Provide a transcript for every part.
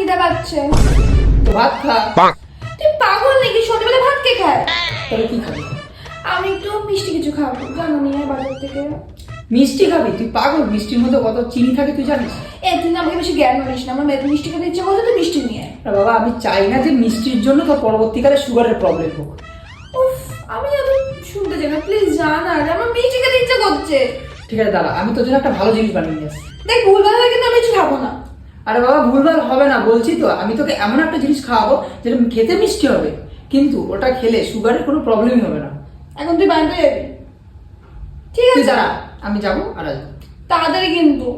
খিদে পাচ্ছে। তো ভাত খা। তুই পাগল নাকি? সন্ধ্যাবেলা ভাত কে খায়? তাহলে কি খাবি? আমি একটু মিষ্টি কিছু খাবো, জানো নিয়ে বাজার থেকে। মিষ্টি খাবি? তুই পাগল? মিষ্টির মধ্যে কত চিনি থাকে তুই জানিস? তুই না আমাকে বেশি জ্ঞান মারিস না। আমার মেয়ের মিষ্টি খেতে ইচ্ছা করছে, তুই মিষ্টি নিয়ে আয়। আরে বাবা, আমি চাই না যে মিষ্টির জন্য তোর পরবর্তীকালে সুগারের প্রবলেম হোক। উফ, আমি এত শুনতে চাই না, প্লিজ যা না রে, আমার মিষ্টি খেতে ইচ্ছা করছে। ঠিক আছে দাঁড়া, আমি তোর জন্য একটা ভালো জিনিস বানিয়ে নিয়ে আসি। দেখ ভুলভাল হয় কিন্তু আমি কিছু খাবো না। আরে বাবা, ভুলভাল হবে না বলছি তো। আমি তোকে এমন একটা জিনিস খাওয়াবো যেটা খেতে মিষ্টি হবে, কিন্তু ওটা খেলে সুগারের কোনো প্রবলেমই হবে না। এখন তুই বানাতে যাবি? ঠিক তুই আছে, দাঁড়া, আমি যাবো আর আসবো। তাড়াতাড়ি কিন্তু।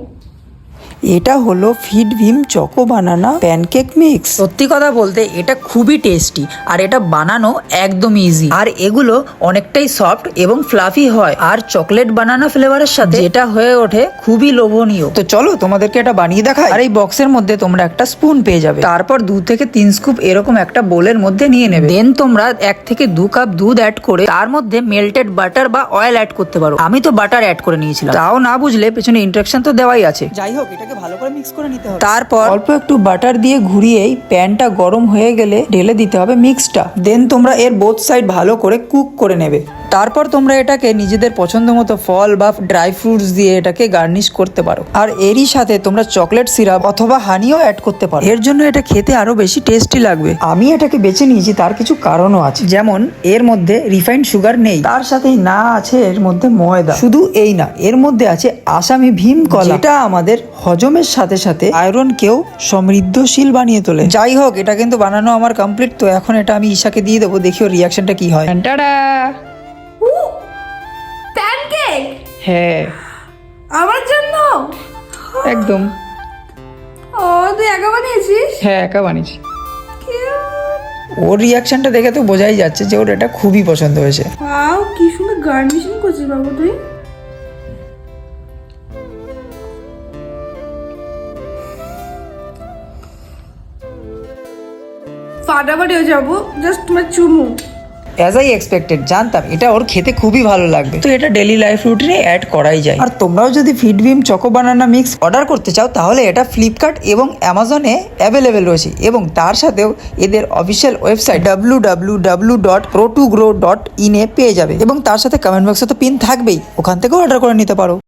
এটা হলো ফিট ভিম চকো বানানা প্যানকেক মিক্স। সত্যি কথা বলতে এটা খুবই টেস্টি, আর এটা বানানো একদম ইজি, আর এগুলো অনেকটাই সফট এবং ফ্লাফি হয়, আর চকলেট বানানা ফ্লেভারের সাথে এটা হয়ে ওঠে খুবই লোভনীয়। তো চলো তোমাদেরকে এটা বানিয়ে দেখাই। আর এই বক্সের মধ্যে তোমরা একটা স্পুন পেয়ে যাবে। তারপর 2 থেকে 3 স্কুপ এরকম একটা বোলের মধ্যে নিয়ে নেবে। দেন তোমরা 1 থেকে 2 কাপ দুধ অ্যাড করে তার মধ্যে মেল্টেড বাটার বা অয়েল অ্যাড করতে পারো। আমি তো বাটার অ্যাড করে নিয়েছিলাম, তাও না বুঝলে পেছনে ইনস্ট্রাকশন তো দেওয়াই আছে। যাই হোক, এটাকে ভালো করে মিক্স করে নিতে হবে। তারপর অল্প একটু বাটার দিয়ে ঘুরিয়েই প্যানটা গরম হয়ে গেলে ঢেলে দিতে হবে মিক্সটা। দেন তোমরা এর বোথ সাইড ভালো করে কুক করে নেবে। তারপর তোমরা এটাকে নিজেদের পছন্দ মতো ফল বা ড্রাই ফ্রুটস দিয়ে এটাকে গার্নিশ করতে পারো। আর এরই সাথে তোমরা চকলেট সিরাপ অথবা হানিও অ্যাড করতে পারো। এর জন্য এটা খেতে আরো বেশি টেস্টি লাগবে। আমি এটাকে বেছে নিয়েছি, তার কিছু কারণও আছে। যেমন এর মধ্যে রিফাইন্ড সুগার নেই, তার সাথেই না আছে এর মধ্যে ময়দা। শুধু এই না, এর মধ্যে আছে আসামি ভীম কলা, যেটা আমাদের হজমের সাথে সাথে আয়রনকেও সমৃদ্ধশীল বানিয়ে তোলে। যাই হোক, এটা কিন্তু বানানো আমার কমপ্লিট। তো এখন এটা আমি ঈশাকে দিয়ে দেবো, দেখি ওর রিয়াকশনটা কি হয়। টাটা। প্যানকেক হ্যাঁ, আমার জন্য? একদম। ও, তুই একা বানিয়েছিস? হ্যাঁ, একা বানিয়েছি। Cute! ওর রিয়াকশনটা দেখে তো বোঝাই যাচ্ছে যে ওর এটা খুবই পছন্দ হয়েছে। ওয়াও, কি সুন্দর গার্নিশিং করছিস বাবু তুই। ফাটাফাটি হয়ে যাবো, জাস্ট তোমার চুমু। অ্যাজ আই এক্সপেক্টেড, জানতাম এটা ওর খেতে খুবই ভালো লাগবে। তো এটা ডেলি লাইফ রুটিনে অ্যাড করাই যায়। আর তোমরাও যদি ফিট ভিম চকো বানানা মিক্স অর্ডার করতে চাও, তাহলে এটা ফ্লিপকার্ট এবং অ্যামাজনে অ্যাভেলেবেল রয়েছে, এবং তার সাথেও এদের অফিসিয়াল ওয়েবসাইট www.pro2grow.in এ পেয়ে যাবে, এবং তার সাথে কমেন্ট বক্সে তো পিন থাকবেই, ওখান থেকেও অর্ডার করে নিতে পারো।